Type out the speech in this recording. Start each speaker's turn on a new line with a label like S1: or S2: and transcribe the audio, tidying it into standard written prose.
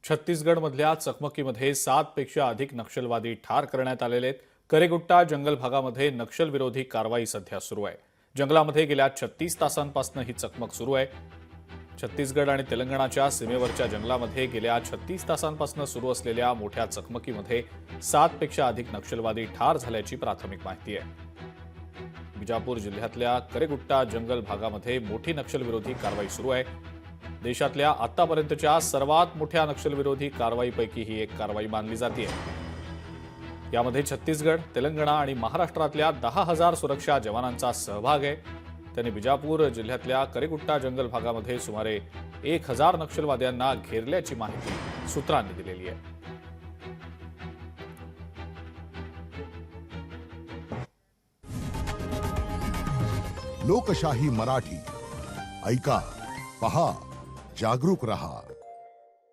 S1: छत्तीसगडमधल्या चकमकीमध्ये 7 पेक्षा अधिक नक्षलवादी ठार करण्यात आलेले आहेत। करेगुट्टा जंगल भागामध्ये नक्षलविरोधी कारवाई सध्या सुरू आहे। जंगलामध्ये गेल्या 36 तासांपासून ही चकमक सुरू आहे। छत्तीसगड आणि तेलंगणाच्या सीमेवरच्या जंगलामध्ये गेल्या 36 तासांपासून सुरू असलेल्या मोठ्या चकमकीमध्ये 7 पेक्षा अधिक नक्षलवादी ठार झाल्याची प्राथमिक माहिती आहे। बिजापूर जिल्ह्यातल्या करेगुट्टा जंगल भागामध्ये मोठी नक्षलविरोधी कारवाई सुरू आहे। देशातल्या आतापर्यंतच्या सर्वात मोठ्या नक्षलविरोधी कारवाईपैकी ही एक कारवाई मानली जाते। यामध्ये छत्तीसगड, तेलंगणा आणि महाराष्ट्रातल्या 10,000 सुरक्षा जवानांचा सहभाग आहे। त्यांनी बिजापूर जिल्ह्यातल्या करेगुट्टा जंगल भागामध्ये सुमारे 1,000 नक्षलवाद्यांना घेरल्याची माहिती सूत्रांनी दिलेली आहे।
S2: लोकशाही मराठी ऐका, पहा, जागरूक रहा।